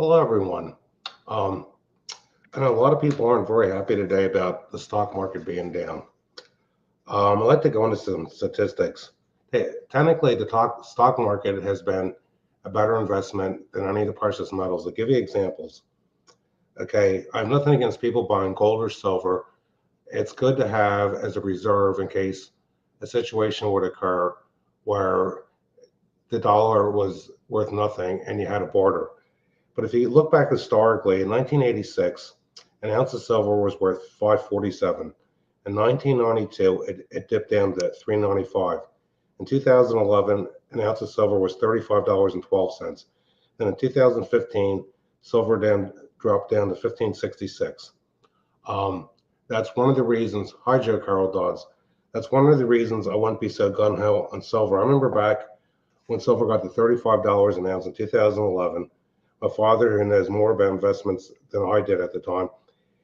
Hello, everyone. Um, I know a lot of people aren't very happy today about the stock market being down. I'd like to go into some statistics. Technically, the stock market has been a better investment than any of the precious metals. I'll give you examples. Okay, I have nothing against people buying gold or silver. It's good to have as a reserve in case a situation would occur where the dollar was worth nothing and you had a border. But if you look back historically, in 1986, an ounce of silver was worth 547. In 1992, it dipped down to 395. In 2011, an ounce of silver was $35.12. Then in 2015, silver dropped down to 1566. That's one of the reasons. Hi, Joe Carol Dodds. That's one of the reasons I wouldn't be so gun ho on silver. I remember back when silver got to $35 an ounce in 2011. My father, who knows more about investments than I did at the time,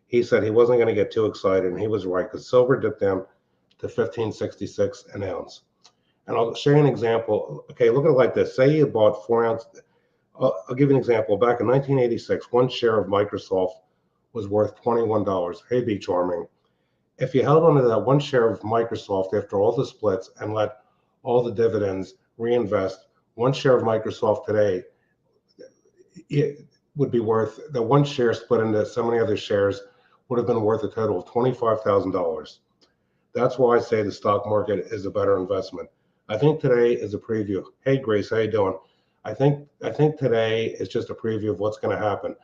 he said he wasn't going to get too excited, and he was right because silver dipped down to 1566 an ounce. And I'll show you an example. Okay, look at it like this. Say you bought 4 ounce. I'll give you an example. Back in 1986, one share of Microsoft was worth $21. Hey, be charming. If you held onto that one share of Microsoft after all the splits and let all the dividends reinvest, one share of Microsoft today, it would be worth, the one share split into so many other shares would have been worth a total of $25,000. That's why I say the stock market is a better investment. I think today is a preview. Hey Grace, how you doing? I think today is just a preview of what's going to happen.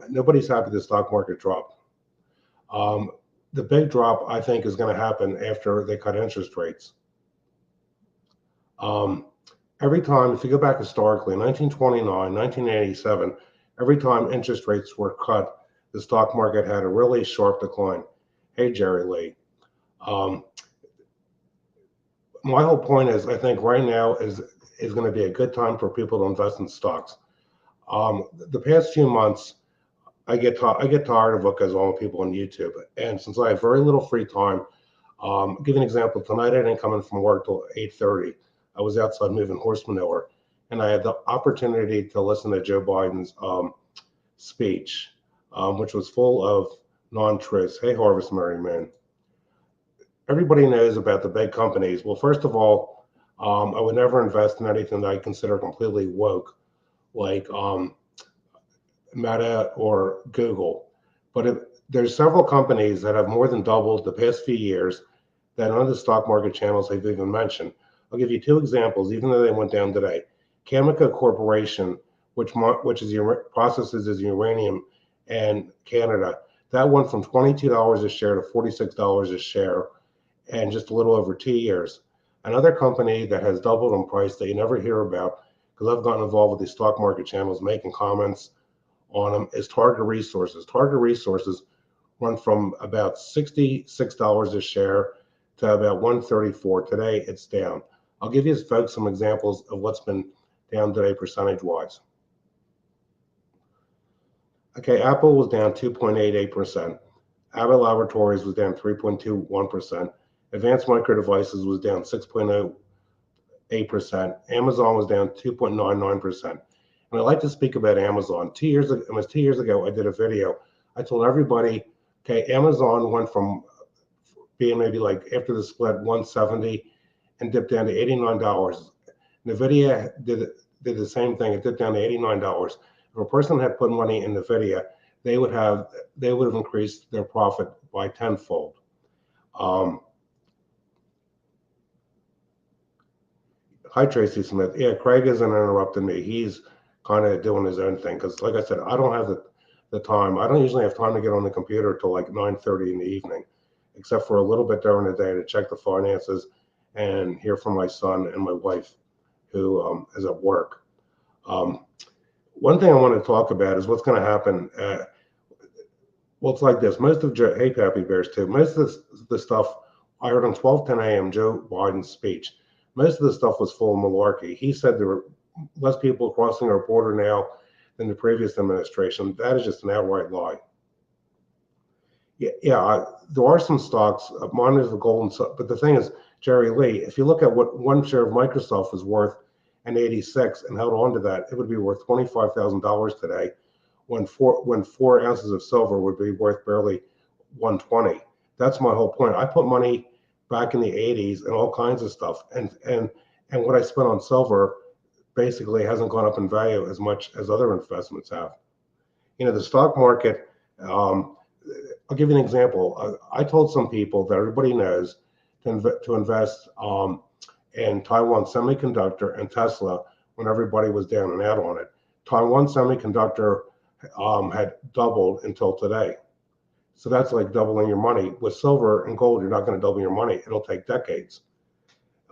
Nobody's happy the stock market dropped. The big drop I think is going to happen after they cut interest rates. Every time, if you go back historically, 1929, 1987, every time interest rates were cut, the stock market had a really sharp decline. Hey, Jerry Lee. My whole point is, I think right now is going to be a good time for people to invest in stocks. The past few months, I get tired of what goes on with people on YouTube, and since I have very little free time, I'll give you an example. Tonight I didn't come in from work till 8:30. I was outside moving horse manure, and I had the opportunity to listen to Joe Biden's speech, which was full of non-truths. Hey, Harvest Merry Man. Everybody knows about the big companies. Well, first of all, I would never invest in anything that I consider completely woke, like Meta or Google. But there's several companies that have more than doubled the past few years that none of the stock market channels have even mentioned. I'll give you two examples, even though they went down today. Cameco Corporation, which processes uranium in Canada, that went from $22 a share to $46 a share in just a little over 2 years. Another company that has doubled in price that you never hear about, because I've gotten involved with these stock market channels making comments on them, is Target Resources. Target Resources went from about $66 a share to about $134. Today, it's down. I'll give you folks some examples of what's been down today percentage-wise. Okay, Apple was down 2.88%. Abbott Laboratories was down 3.21%. Advanced Micro Devices was down 6.08%. Amazon was down 2.99%. And I'd like to speak about Amazon. 2 years ago, almost 2 years ago, I did a video. I told everybody, okay, Amazon went from being maybe like after the split 170 and dipped down to $89. NVIDIA did the same thing. It dipped down to $89. If a person had put money in NVIDIA, they would have increased their profit by tenfold. Hi, Tracy Smith. Yeah, Craig isn't interrupting me. He's kind of doing his own thing because, like I said, I don't have the time. I don't usually have time to get on the computer till like 9:30 in the evening, except for a little bit during the day to check the finances and hear from my son and my wife, who is at work. One thing I want to talk about is what's going to happen. Well, it's like this. Hey, Pappy Bears, too. Most of the stuff I heard on 12:10 a.m., Joe Biden's speech, most of the stuff was full of malarkey. He said there were less people crossing our border now than the previous administration. That is just an outright lie. Yeah, there are some stocks. Mine is the gold, but the thing is, Jerry Lee, if you look at what one share of Microsoft was worth '86 and held on to that, it would be worth $25,000 today, when 4 ounces of silver would be worth barely 120. That's my whole point. I put money back in the '80s and all kinds of stuff, and what I spent on silver basically hasn't gone up in value as much as other investments have. The stock market. I'll give you an example. I told some people that everybody knows to invest in Taiwan Semiconductor and Tesla when everybody was down and out on it. Taiwan Semiconductor had doubled until today. So that's like doubling your money. With silver and gold, you're not going to double your money. It'll take decades.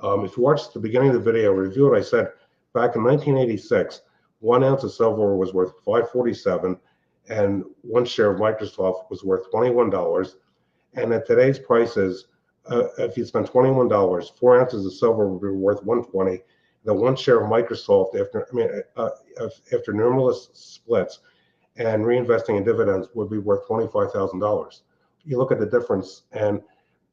If you watch the beginning of the video, review what I said. Back in 1986, 1 ounce of silver was worth $5.47, and one share of Microsoft was worth $21. And at today's prices, if you spend $21, 4 ounces of silver would be worth $120. The one share of Microsoft, after numerous splits and reinvesting in dividends, would be worth $25,000. You look at the difference in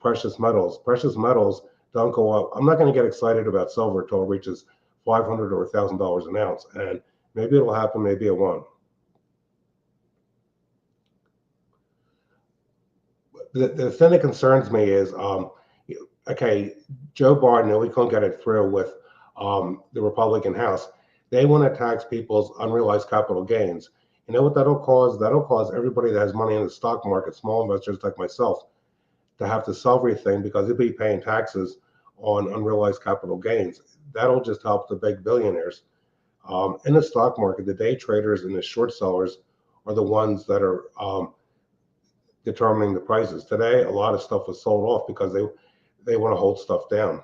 precious metals. Precious metals don't go up. I'm not going to get excited about silver until it reaches $500 or $1,000 an ounce, and maybe it'll happen, maybe it won't. The thing that concerns me is, okay, Joe Biden, we couldn't get it through with the Republican House. They want to tax people's unrealized capital gains. You know what that'll cause? That'll cause everybody that has money in the stock market, small investors like myself, to have to sell everything because they'll be paying taxes on unrealized capital gains. That'll just help the big billionaires. In the stock market, the day traders and the short sellers are the ones that are determining the prices. Today, a lot of stuff was sold off because they want to hold stuff down.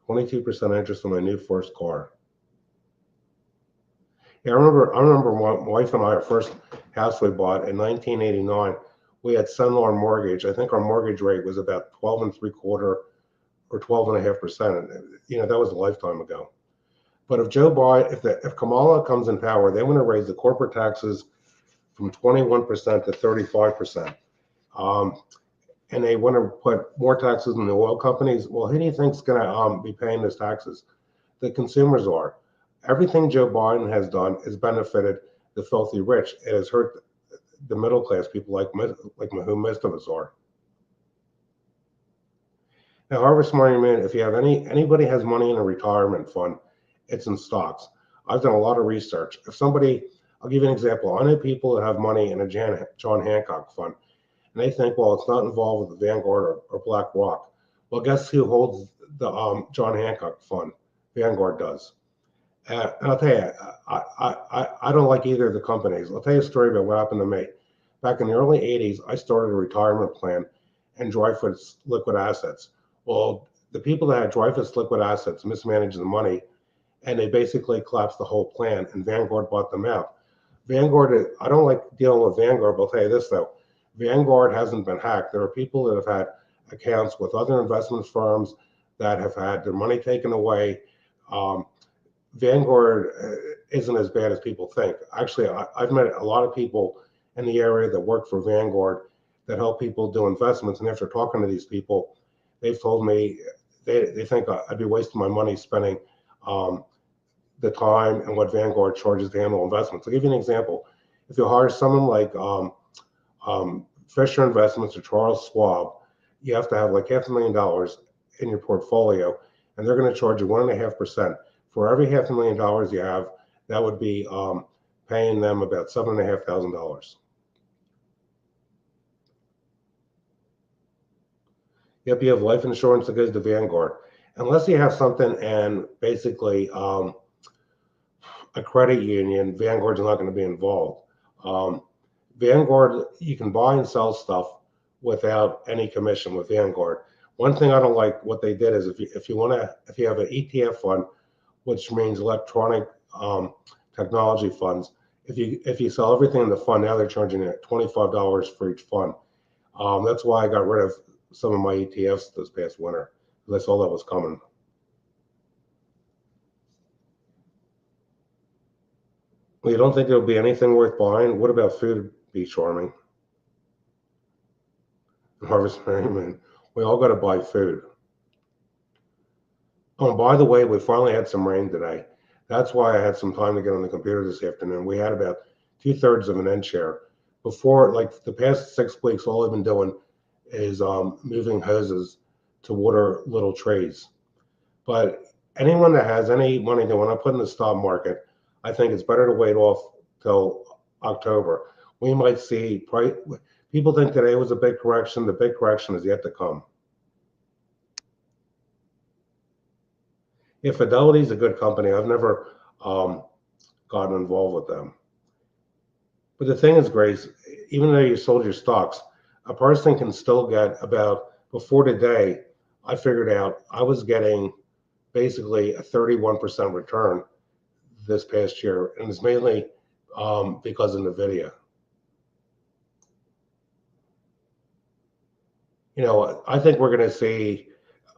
22% interest on my new first car. Yeah, I remember my wife and I, our first house we bought in 1989. We had Sunlar mortgage. I think our mortgage rate was about 12.75 or 12.5%. That was a lifetime ago. But if Joe Biden, if Kamala comes in power, they want to raise the corporate taxes from 21% to 35%. And they want to put more taxes on the oil companies. Well, who do you think is going to be paying those taxes? The consumers are. Everything Joe Biden has done has benefited the filthy rich. It has hurt the middle class people like who most of us are. Now, however smart you man, if you have anybody has money in a retirement fund, it's in stocks. I've done a lot of research. I'll give you an example. I know people that have money in a John Hancock fund, and they think, well, it's not involved with the Vanguard or BlackRock. Well, guess who holds the John Hancock fund? Vanguard does. And I'll tell you, I don't like either of the companies. I'll tell you a story about what happened to me. Back in the early '80s, I started a retirement plan in Dreyfus Liquid Assets. Well, the people that had Dreyfus Liquid Assets mismanaged the money, and they basically collapsed the whole plan, and Vanguard bought them out. Vanguard, I don't like dealing with Vanguard, but I'll tell you this, though. Vanguard hasn't been hacked. There are people that have had accounts with other investment firms that have had their money taken away. Vanguard isn't as bad as people think. Actually, I've met a lot of people in the area that work for Vanguard that help people do investments. And after talking to these people, they've told me they think I'd be wasting my money spending the time and what Vanguard charges to handle investments. I'll give you an example. If you hire someone like Fisher Investments or Charles Schwab, you have to have like $500,000 in your portfolio, and they're going to charge you 1.5%. For every $500,000 you have, that would be paying them about $7,500. Yep, you have life insurance that goes to Vanguard. Unless you have something and basically a credit union, Vanguard's not going to be involved. Vanguard, you can buy and sell stuff without any commission with Vanguard. One thing I don't like what they did is if you have an ETF fund, which means electronic technology funds, if you sell everything in the fund, now they're charging you $25 for each fund. That's why I got rid of some of my ETFs this past winter, because I saw that was coming. Well, you don't think there'll be anything worth buying? What about food, Be Charming? Harvest Merriman. We all got to buy food. Oh, by the way, we finally had some rain today. That's why I had some time to get on the computer this afternoon. We had about 2/3 of an inch here. Before, like the past 6 weeks, all I've been doing is moving hoses to water little trees. But anyone that has any money they want to put in the stock market, I think it's better to wait off till October. We might see price. People think today was a big correction. The big correction is yet to come. If Fidelity is a good company, I've never um, gotten involved with them. But the thing is, Grace, even though you sold your stocks, a person can still get about, before today, I figured out I was getting basically a 31% return this past year, and it's mainly because of NVIDIA. You know, I think we're going to see,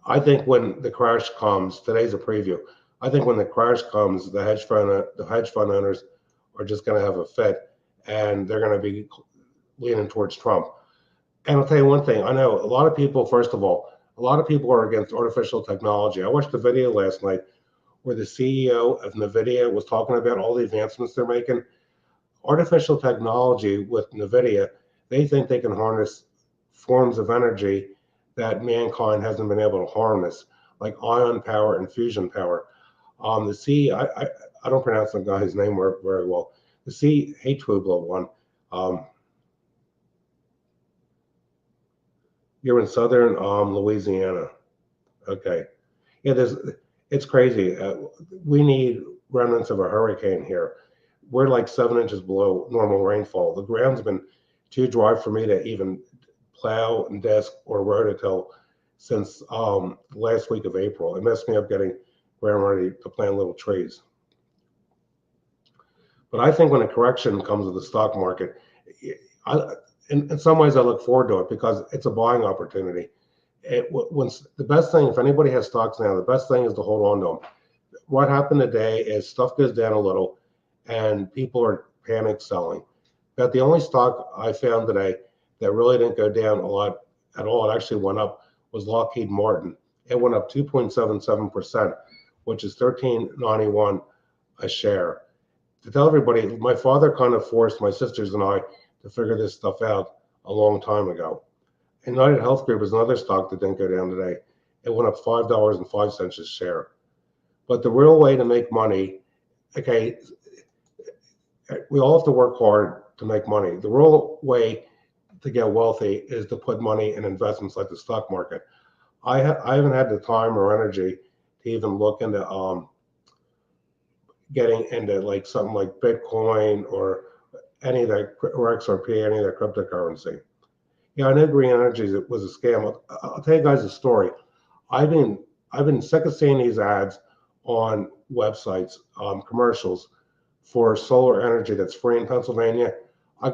I think when the crash comes, today's a preview. I think when the crash comes, the hedge fund owners are just going to have a fit, and they're going to be leaning towards Trump. And I'll tell you one thing. I know a lot of people. First of all, a lot of people are against artificial technology. I watched a video last night where the CEO of NVIDIA was talking about all the advancements they're making. Artificial technology with NVIDIA, they think they can harness forms of energy that mankind hasn't been able to harness, like ion power and fusion power. The C, I don't pronounce the guy's name very well. The C Hatwibla one. Um, you're in southern Louisiana. Okay. Yeah, it's crazy. We need remnants of a hurricane here. We're like 7 inches below normal rainfall. The ground's been too dry for me to even plow and desk or rototill since the last week of April. It messed me up getting ground ready to plant little trees. But I think when a correction comes to the stock market, I, in some ways I look forward to it because it's a buying opportunity. When the best thing, if anybody has stocks now, the best thing is to hold on to them. What happened today is stuff goes down a little and people are panic selling. But the only stock I found today that really didn't go down a lot at all, it actually went up, was Lockheed Martin. It went up 2.77%, which is 13.91 a share. To tell everybody, my father kind of forced my sisters and I to figure this stuff out a long time ago. And United Health Group is another stock that didn't go down today. It went up $5.05 a share. But the real way to make money, okay, we all have to work hard to make money. The real way to get wealthy is to put money in investments like the stock market. I haven't had the time or energy to even look into getting into like something like Bitcoin or any of that, or XRP, any of that cryptocurrency. Yeah, I know green energy was a scam. I'll tell you guys a story. I've been I've been sick of seeing these ads on websites, commercials for solar energy that's free in Pennsylvania. I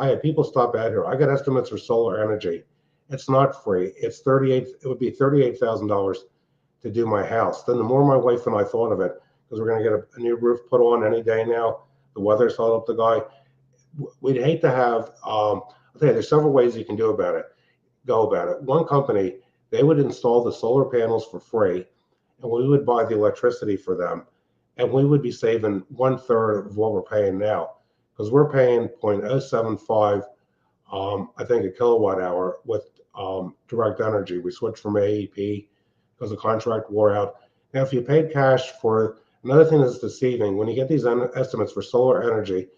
had people stop out here. I got estimates for solar energy. It's not free. It would be $38,000 to do my house. Then the more my wife and I thought of it, because we're going to get a new roof put on any day now. The weather's hot up the guy. We'd hate to have. I'll tell you, there's several ways you can go about it. One company, they would install the solar panels for free, and we would buy the electricity for them, and we would be saving 1/3 of what we're paying now, because we're paying 0.075, I think, a kilowatt hour with direct energy. We switched from AEP because the contract wore out. Now, if you paid cash for another thing that's deceiving, when you get these estimates for solar energy,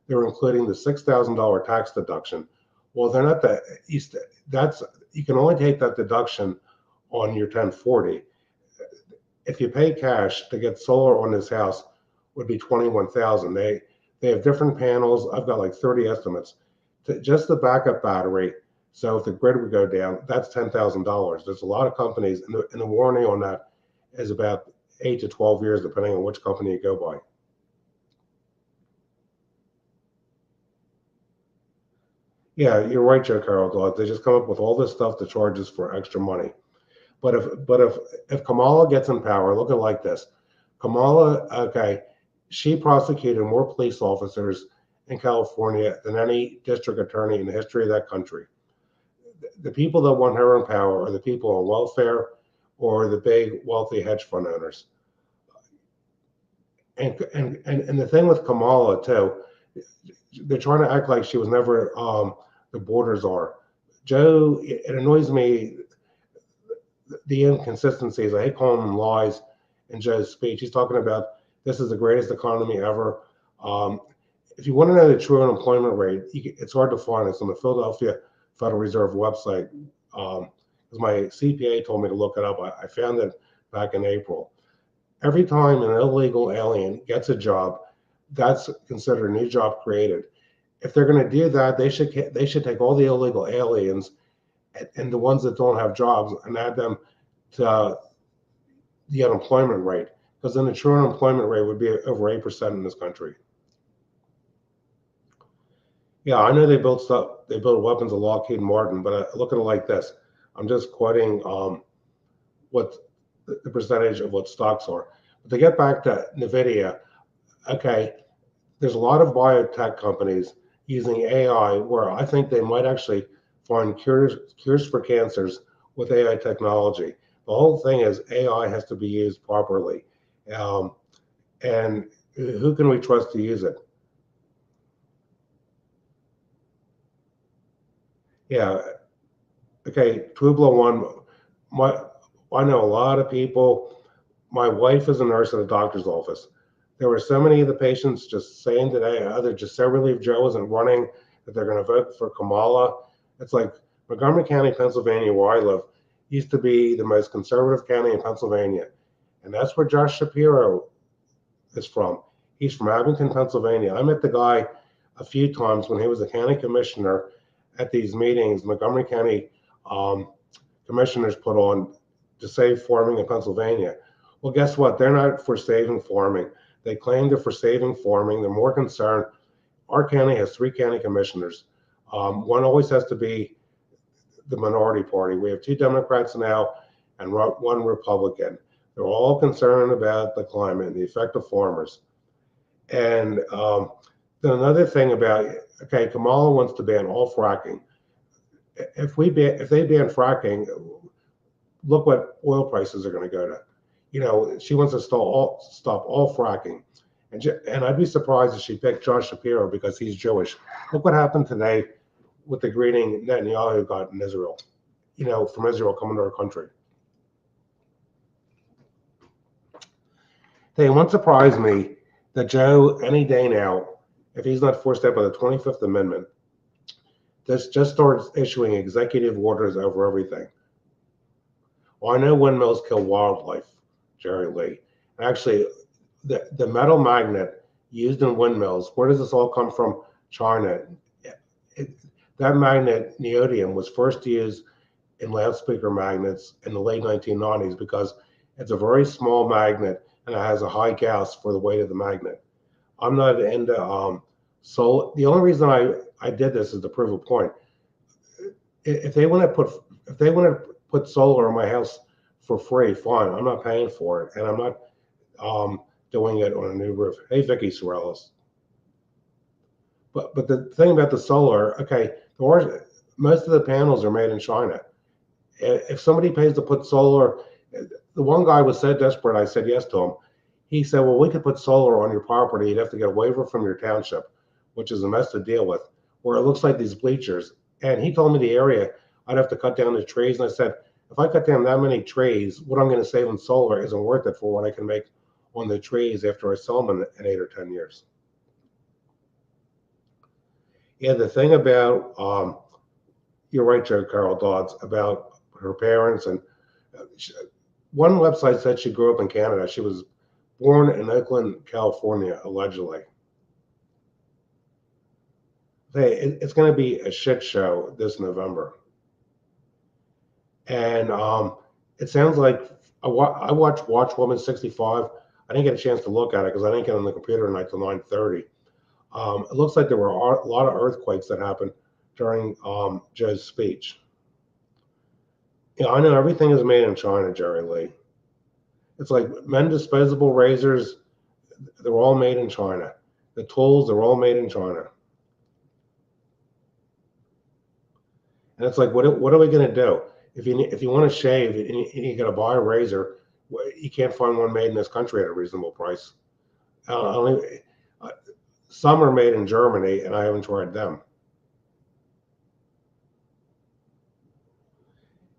they're including the $6,000 tax deduction. Well, they're not that. That's you can only take that deduction on your 1040. If you pay cash to get solar on this house, would be 21,000. They have different panels. I've got like 30 estimates. Just the backup battery. So if the grid would go down, that's $10,000. There's a lot of companies, and the warranty on that is about 8 to 12 years, depending on which company you go by. Yeah, you're right, Joe Carroll. They just come up with all this stuff to charge us for extra money. But if Kamala gets in power, look at it like this. Kamala, okay, she prosecuted more police officers in California than any district attorney in the history of that country. The people that want her in power are the people on welfare or the big wealthy hedge fund owners. And the thing with Kamala too, they're trying to act like she was never the borders are. Joe, it annoys me the inconsistencies. I hate calling them lies in Joe's speech. He's talking about this is the greatest economy ever. Um, if you want to know the true unemployment rate, it's hard to find. It's on the Philadelphia Federal Reserve website. Because my CPA told me to look it up. I found it back in April. Every time an illegal alien gets a job, that's considered a new job created. If they're going to do that, they should take all the illegal aliens and the ones that don't have jobs and add them to the unemployment rate, because then the true unemployment rate would be over 8% in this country. Yeah, I know they built stuff. They built weapons of Lockheed Martin, but I look at it like this. I'm just quoting what the percentage of what stocks are. But to get back to NVIDIA, okay, there's a lot of biotech companies using AI where I think they might actually find cures for cancers with AI technology. The whole thing is AI has to be used properly. And who can we trust to use it? Yeah, okay, Pueblo one. My, I know a lot of people. My wife is a nurse at a doctor's office. There were so many of the patients just saying today, they're just so relieved Joe isn't running, that they're going to vote for Kamala. It's like Montgomery County, Pennsylvania, where I live, used to be the most conservative county in Pennsylvania. And that's where Josh Shapiro is from. He's from Abington, Pennsylvania. I met the guy a few times when he was a county commissioner at these meetings Montgomery County commissioners put on to save farming in Pennsylvania. Well, guess what? They're not for saving farming. They claim they're for saving farming. They're more concerned. Our county has 3 county commissioners. One always has to be the minority party. We have 2 Democrats now and 1 Republican. They're all concerned about the climate and the effect of farmers. And then another thing about, okay, Kamala wants to ban all fracking. If they ban fracking, look what oil prices are going to go to. You know, she wants to stop all fracking. And I'd be surprised if she picked Josh Shapiro because he's Jewish. Look what happened today with the greeting Netanyahu got in Israel, you know, from Israel coming to our country. It won't surprise me that Joe, any day now, if he's not forced out by the 25th Amendment, just starts issuing executive orders over everything. Well, I know windmills kill wildlife, Jerry Lee. Actually, the metal magnet used in windmills, where does this all come from? China. That magnet, neodymium, was first used in loudspeaker magnets in the late 1990s because it's a very small magnet and it has a high Gauss for the weight of the magnet. I'm not into solar. The only reason I did this is to prove a point. If they want to put solar on my house for free, fine. I'm not paying for it, and I'm not doing it on a new roof. Hey, Vicky Sorellis. But the thing about the solar, okay, most of the panels are made in China. If somebody pays to put solar, the one guy was so desperate, I said yes to him. He said, well, we could put solar on your property. You'd have to get a waiver from your township, which is a mess to deal with, where it looks like these bleachers. And he told me the area I'd have to cut down the trees. And I said, if I cut down that many trees, what I'm going to save in solar isn't worth it for what I can make on the trees after I sell them in 8 or 10 years. Yeah, the thing about, you're right, Joe Carol Dodds, about her parents. And one website said she grew up in Canada. She was born in Oakland, California, allegedly. It's going to be a shit show this November. And it sounds like I watched Watchwoman 65. I didn't get a chance to look at it because I didn't get on the computer tonight till 9:30. It looks like there were a lot of earthquakes that happened during Joe's speech. Yeah, I know everything is made in China, Jerry Lee. It's like men disposable razors, they're all made in China. The tools, they're all made in China. And it's like, what are we going to do? if you want to shave and you got to buy a razor, you can't find one made in this country at a reasonable price. I don't even, uh, some are made in Germany, and I haven't tried them.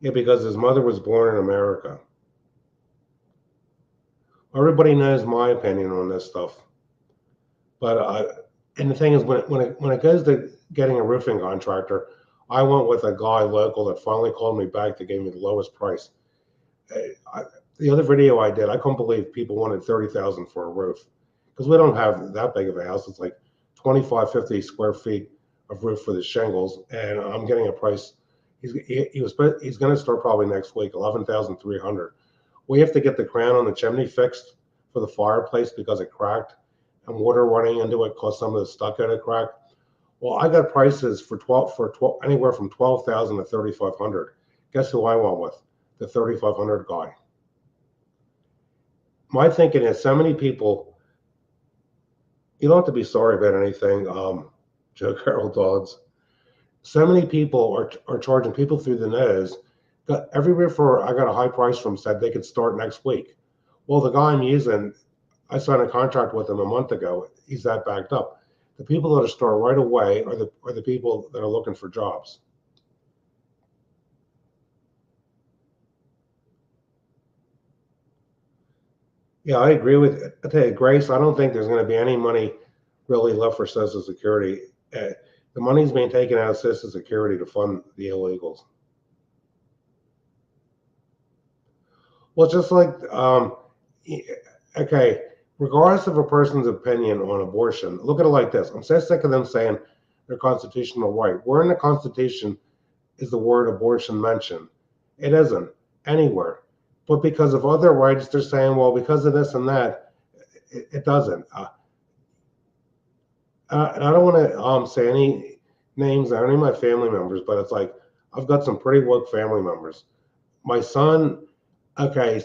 Yeah, because his mother was born in America. Everybody knows my opinion on this stuff, but and the thing is, when it goes to getting a roofing contractor, I went with a guy local that finally called me back to give me the lowest price. I, the other video I did, I couldn't believe people wanted 30,000 for a roof because we don't have that big of a house. It's like 25, 50 square feet of roof for the shingles, and I'm getting a price. He's going to start probably next week, 11,300. We have to get the crown on the chimney fixed for the fireplace because it cracked, and water running into it caused some of the stucco to crack. Well, I got prices for 12 anywhere from 12,000 to 3,500. Guess who I went with? The 3,500 guy. My thinking is so many people, you don't have to be sorry about anything, Joe Carroll dogs. So many people are charging people through the nose. Every roofer I got a high price from said they could start next week. Well, the guy I'm using, I signed a contract with him a month ago. He's that backed up. The people that are start right away are the people that are looking for jobs. Yeah, I agree with it. I tell you, Grace, I don't think there's going to be any money really left for Social Security. The money's being taken out of Social Security to fund the illegals. Well, just like, okay, regardless of a person's opinion on abortion, look at it like this. I'm so sick of them saying their constitutional right. Where in the Constitution is the word abortion mentioned? It isn't anywhere. But because of other rights, they're saying, well, because of this and that, it doesn't. And I don't want to say any names or any of my family members, but it's like I've got some pretty woke family members. My son, okay,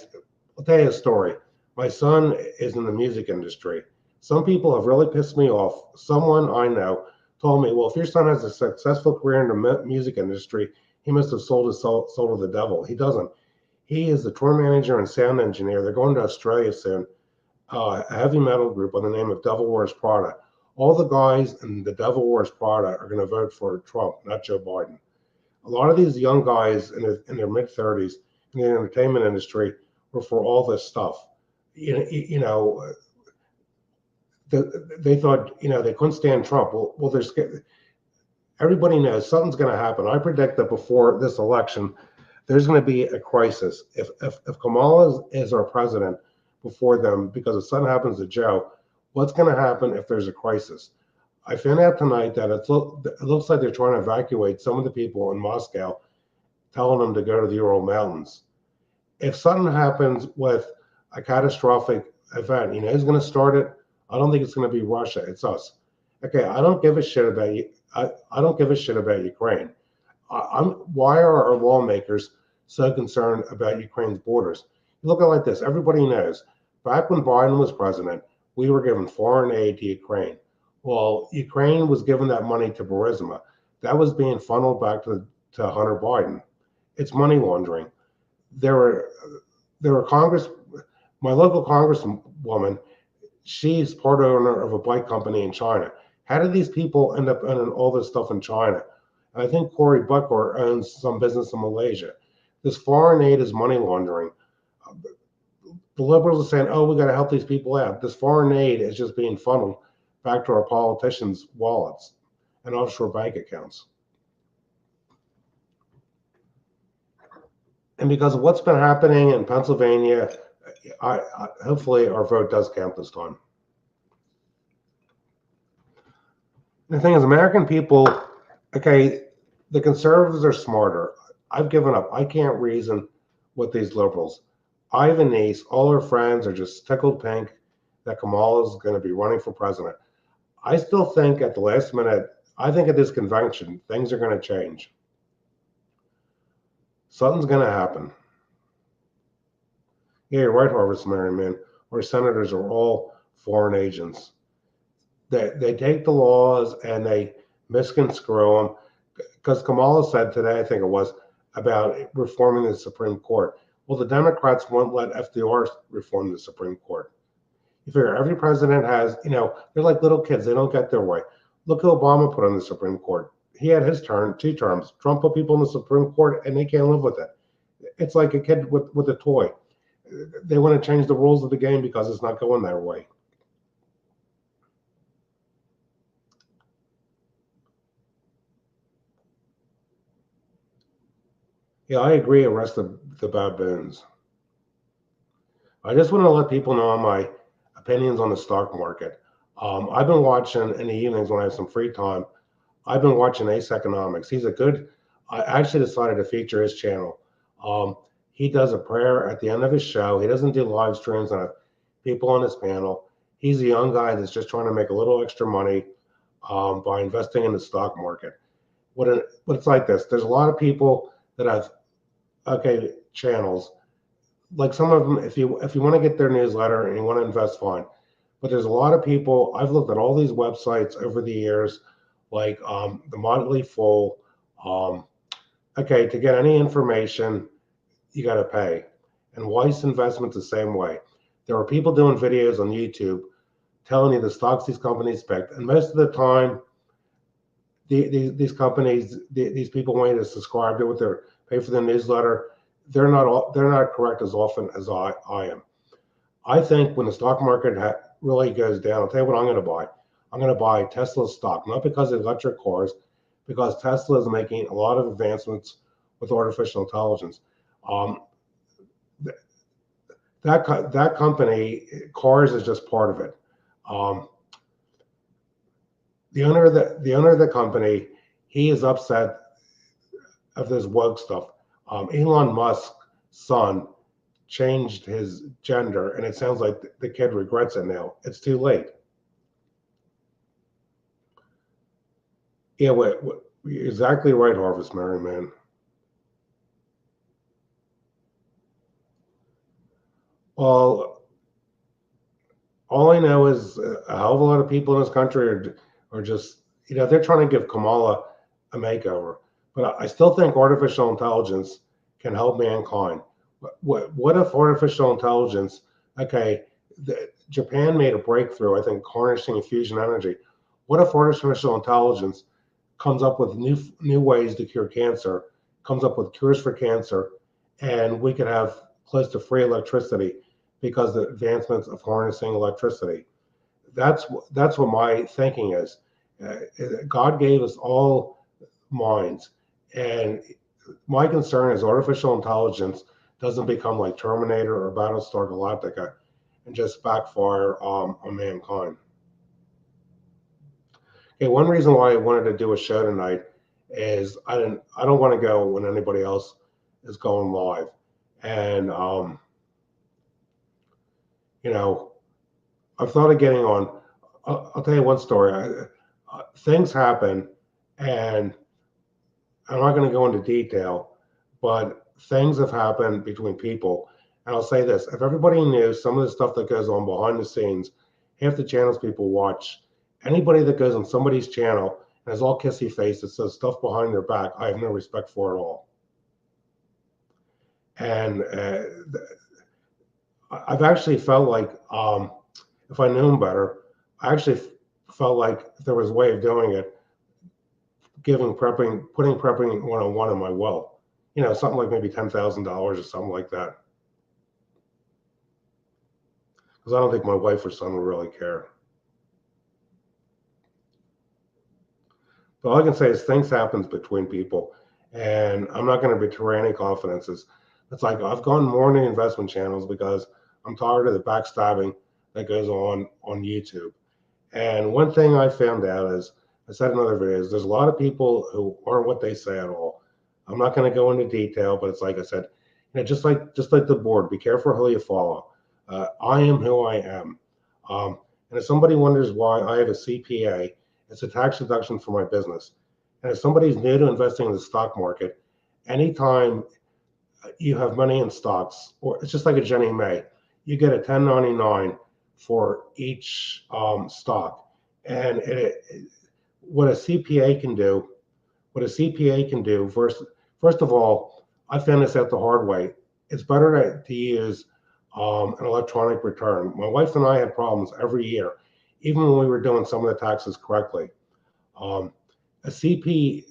I'll tell you a story. My son is in the music industry. Some people have really pissed me off. Someone I know told me, well, if your son has a successful career in the music industry, he must have sold his soul to the devil. He doesn't. He is the tour manager and sound engineer. They're going to Australia soon. A heavy metal group by the name of Devil Wears Prada. All the guys in the Devil Wears Prada are going to vote for Trump, not Joe Biden. A lot of these young guys in their mid 30s in the entertainment industry were for all this stuff. You know, they thought they couldn't stand Trump. Well, there's everybody knows something's going to happen. I predict that before this election, there's going to be a crisis. If Kamala is our president before them, because if something happens to Joe, what's going to happen if there's a crisis? I found out tonight that it looks like they're trying to evacuate some of the people in Moscow, telling them to go to the Ural Mountains. If something happens with a catastrophic event, who's going to start it? I don't think it's going to be Russia. It's us. Okay, I don't give a shit about you. I don't give a shit about Ukraine. Why are our lawmakers so concerned about Ukraine's borders? You look at it like this. Everybody knows. Back when Biden was president, we were given foreign aid to Ukraine. Well, Ukraine was given that money to Burisma. That was being funneled back to Hunter Biden. It's money laundering. There were my local congresswoman, she's part owner of a bike company in China. How did these people end up owning all this stuff in China? I think Cory Booker owns some business in Malaysia. This foreign aid is money laundering. The liberals are saying, oh, we got to help these people out. This foreign aid is just being funneled back to our politicians' wallets and offshore bank accounts. And because of what's been happening in Pennsylvania, hopefully our vote does count this time. The thing is, American people, okay, the conservatives are smarter. I've given up. I can't reason with these liberals. I have a niece. All her friends are just tickled pink that Kamala is going to be running for president. I still think at the last minute, I think at this convention, things are going to change. Something's going to happen. Yeah, you're right, Harvest Merriman. Our senators are all foreign agents. They take the laws and they misconstrue them. Because Kamala said today, I think it was, about reforming the Supreme Court. Well, the Democrats won't let FDR reform the Supreme Court. You figure every president has, they're like little kids. They don't get their way. Look who Obama put on the Supreme Court. He had his turn, 2 terms. Trump put people in the Supreme Court, and they can't live with it. It's like a kid with a toy. They want to change the rules of the game because it's not going their way. Yeah, I agree. Arrest the baboons. I just want to let people know my opinions on the stock market. I've been watching in the evenings when I have some free time. I've been watching Ace Economics. He's a good. I actually decided to feature his channel. Um, he does a prayer at the end of his show. He doesn't do live streams and have people on his panel. He's a young guy that's just trying to make a little extra money by investing in the stock market. What it's like this. There's a lot of people that have channels. Like some of them, if you want to get their newsletter and you want to invest, fine. But there's a lot of people. I've looked at all these websites over the years, like the Motley Fool. Um, to get any information, you got to pay. And Weiss Investments the same way. There are people doing videos on YouTube telling you the stocks these companies picked, and most of the time, these companies, these people want you to subscribe to what they're pay for the newsletter. They're not correct as often as I am. I think when the stock market really goes down, I'll tell you what I'm going to buy. I'm going to buy Tesla stock, not because of electric cars, because Tesla is making a lot of advancements with artificial intelligence. Um, that company, cars, is just part of it. Um, the owner of the company, he is upset of this woke stuff. Elon Musk's son changed his gender, and it sounds like the kid regrets it now. It's too late. Yeah, you're exactly right, Harvest Mary, man. Well, all I know is a hell of a lot of people in this country are just, they're trying to give Kamala a makeover. But I still think artificial intelligence can help mankind. What if artificial intelligence, okay, Japan made a breakthrough, I think, harnessing fusion energy. What if artificial intelligence comes up with new ways to cure cancer, comes up with cures for cancer, and we could have close to free electricity because of the advancements of harnessing electricity. That's what my thinking is. God gave us all minds, and my concern is artificial intelligence doesn't become like Terminator or Battlestar Galactica and just backfire on mankind. Okay, one reason why I wanted to do a show tonight is I don't want to go when anybody else is going live, and you know I've thought of getting on. I'll tell you one story. Things happen, and I'm not going to go into detail, but things have happened between people. And I'll say this: if everybody knew some of the stuff that goes on behind the scenes, half the channels people watch, anybody that goes on somebody's channel and is all kissy face that says stuff behind their back, I have no respect for at all. And I've actually felt like if I knew better, I actually felt like if there was a way of doing it, putting prepping 101 in my will, something like maybe $10,000 or something like that. Because I don't think my wife or son would really care. But all I can say is things happen between people, and I'm not going to betray any confidences. It's like I've gone more into investment channels because I'm tired of the backstabbing that goes on YouTube. And one thing I found out is, I said in other videos, there's a lot of people who aren't what they say at all. I'm not going to go into detail, but it's like I said, just like the board, be careful who you follow. I am who I am. And if somebody wonders why I have a CPA, it's a tax deduction for my business. And if somebody's new to investing in the stock market, anytime you have money in stocks, or it's just like a Jenny May, you get a 1099 for each stock. And what a CPA can do, first of all, I found this out the hard way. It's better to use an electronic return. My wife and I had problems every year, even when we were doing some of the taxes correctly. Um, a CP,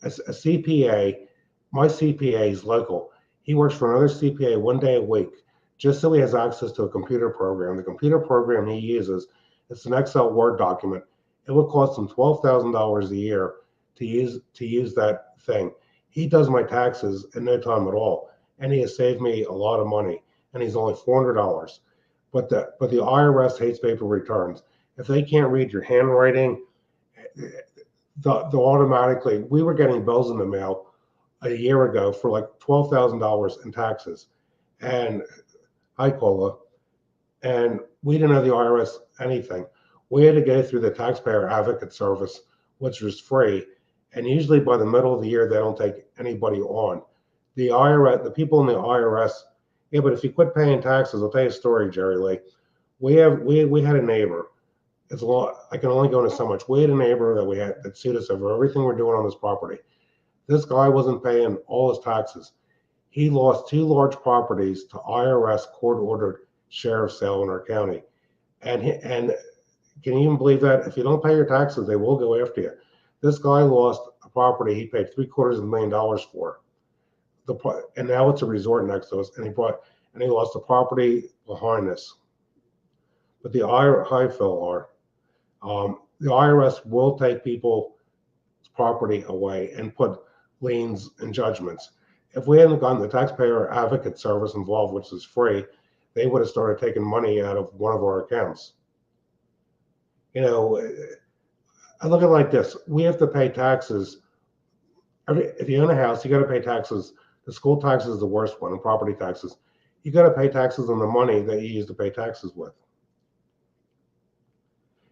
a CPA, my CPA is local. He works for another CPA 1 day a week, just so he has access to a computer program. The computer program he uses, it's an Excel Word document. It will cost him $12,000 a year to use that thing. He does my taxes in no time at all, and he has saved me a lot of money. And he's only $400. But the IRS hates paper returns. If they can't read your handwriting, they'll automatically. We were getting bills in the mail a year ago for like $12,000 in taxes, and hi Cola, and we didn't know the IRS anything. We had to go through the taxpayer advocate service, which was free, and usually by the middle of the year they don't take anybody on. The IRS, the people in the IRS, yeah, but if you quit paying taxes, I'll tell you a story, Jerry Lee. We had a neighbor. It's a lot. I can only go into so much. We had a neighbor that sued us over everything we're doing on this property. This guy wasn't paying all his taxes. He lost two large properties to IRS court-ordered sheriff's sale in our county. And can you even believe that? If you don't pay your taxes, they will go after you. This guy lost a property he paid $750,000 for. And now it's a resort next to us, and he lost the property behind us. But the IRS will take people's property away and put liens and judgments. If we hadn't gotten the taxpayer advocate service involved, which is free, they would have started taking money out of one of our accounts. You know, I look at it like this: we have to pay taxes. If you own a house, you got to pay taxes. The school tax is the worst one, and property taxes. You got to pay taxes on the money that you use to pay taxes with.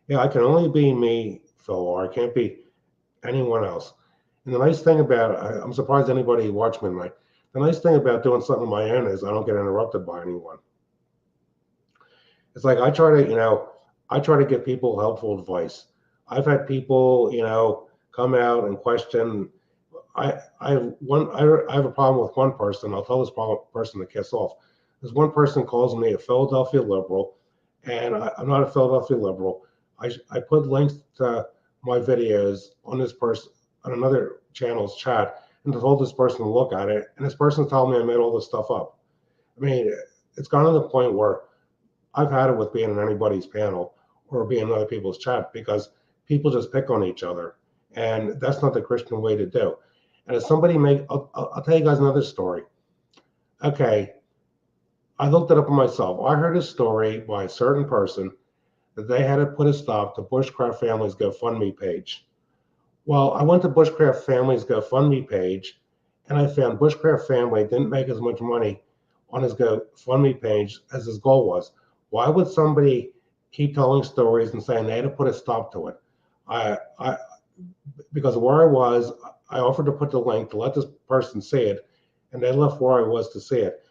Yeah, I can only be me, Phil, or I can't be anyone else. And the nice thing about I'm surprised anybody watched me tonight. The nice thing about doing something on my own is I don't get interrupted by anyone. It's like I try to give people helpful advice. I've had people, come out and question. I have a problem with one person. I'll tell this person to kiss off. There's one person calls me a Philadelphia liberal, and I'm not a Philadelphia liberal. I put links to my videos on this person on another channel's chat and told this person to look at it, and this person's telling me I made all this stuff up. I mean, it's gotten to the point where I've had it with being in anybody's panel or being in other people's chat because people just pick on each other, and that's not the Christian way to do. And if somebody I'll tell you guys another story. Okay, I looked it up myself. I heard a story by a certain person that they had to put a stop to Bushcraft Family's GoFundMe page. Well, I went to Bushcraft Family's GoFundMe page, and I found Bushcraft Family didn't make as much money on his GoFundMe page as his goal was. Why would somebody keep telling stories and saying they had to put a stop to it? Because where I was, I offered to put the link to let this person see it, and they left where I was to see it.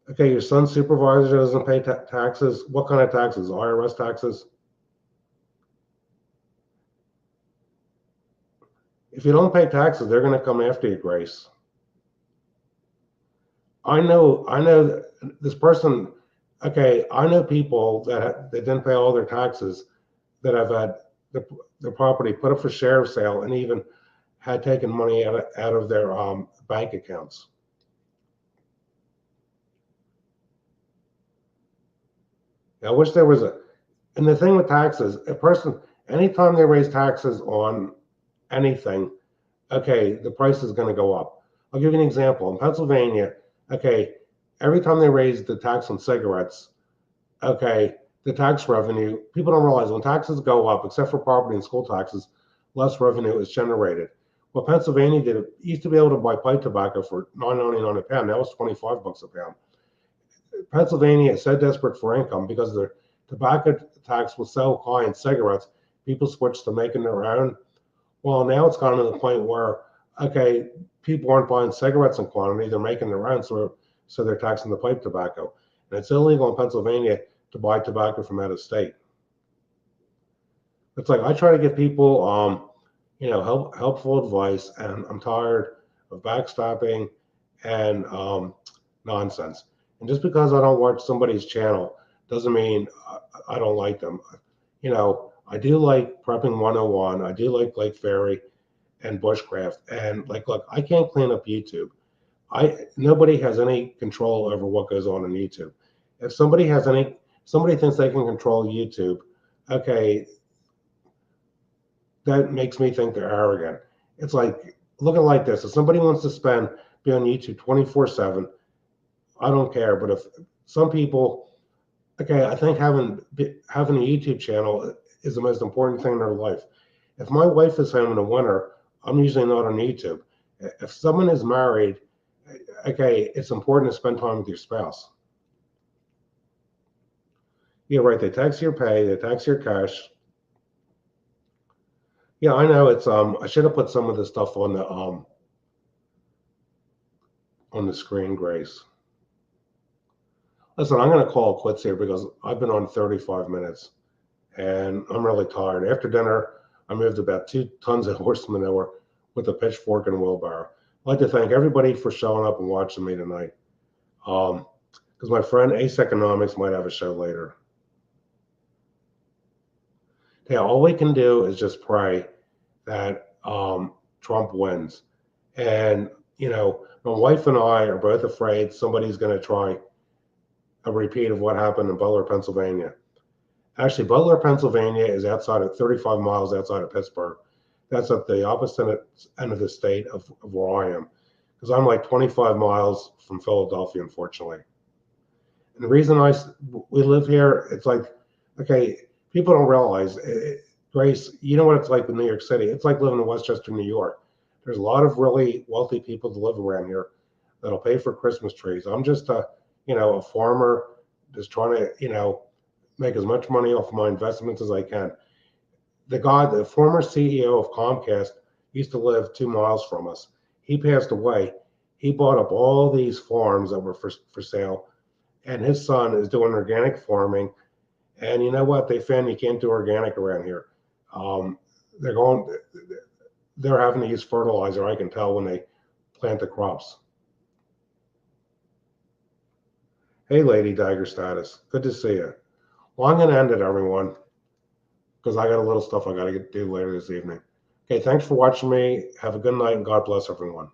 Okay, your son's supervisor doesn't pay taxes. What kind of taxes? IRS taxes? If you don't pay taxes, they're going to come after you, Grace. I know this person. Okay, I know people that didn't pay all their taxes that have had the property put up for sheriff's sale and even had taken money out of their bank accounts. I wish there was and the thing with taxes, anytime they raise taxes on anything, okay, the price is going to go up. I'll give you an example. In Pennsylvania, okay, every time they raise the tax on cigarettes, okay, the tax revenue, people don't realize when taxes go up, except for property and school taxes, less revenue is generated. What Pennsylvania did, it used to be able to buy pipe tobacco for $9.99 a pound. Now it's $25 a pound. Pennsylvania is so desperate for income because their tobacco tax was so high in cigarettes, people switched to making their own. Well, now it's gotten to the point where, okay, people aren't buying cigarettes in quantity, they're making their own, so they're taxing the pipe tobacco. And it's illegal in Pennsylvania to buy tobacco from out of state. It's like I try to give people, helpful advice, and I'm tired of backstabbing and nonsense. And just because I don't watch somebody's channel doesn't mean I don't like them. I do like prepping 101. I do like Lake Fairy and bushcraft. And like, look, I can't clean up YouTube. Nobody has any control over what goes on YouTube. If somebody thinks they can control YouTube, okay, that makes me think they're arrogant. It's like, look at it like this: if somebody wants to be on YouTube 24/7, I don't care. But if some people, okay, I think having a YouTube channel is the most important thing in their life. If my wife is home in the winter, I'm usually not on YouTube. If someone is married, okay, it's important to spend time with your spouse. Yeah, right. They tax your pay, they tax your cash. Yeah, I know it's I should have put some of the stuff on the screen, Grace. Listen, I'm gonna call it quits here because I've been on 35 minutes and I'm really tired. After dinner, I moved about 2 tons of horse manure with a pitchfork and a wheelbarrow. I'd like to thank everybody for showing up and watching me tonight. Because my friend Ace Economics might have a show later. Yeah, all we can do is just pray that Trump wins. And, my wife and I are both afraid somebody's going to try a repeat of what happened in Butler, Pennsylvania. Actually, Butler, Pennsylvania is 35 miles outside of Pittsburgh. That's at the opposite end of the state of where I am. Because I'm like 25 miles from Philadelphia, unfortunately. And the reason we live here, it's like, okay, people don't realize, Grace, you know what it's like in New York City. It's like living in Westchester, New York. There's a lot of really wealthy people that live around here that'll pay for Christmas trees. I'm just a farmer just trying to, make as much money off my investments as I can. The former CEO of Comcast, used to live 2 miles from us. He passed away. He bought up all these farms that were for sale, and his son is doing organic farming. And you know what? They found you can't do organic around here. Um, they're going. They're having to use fertilizer. I can tell when they plant the crops. Hey, Lady Dagger Status. Good to see you. Well, I'm going to end it, everyone, because I got a little stuff I got to do later this evening. Okay, thanks for watching me. Have a good night, and God bless everyone.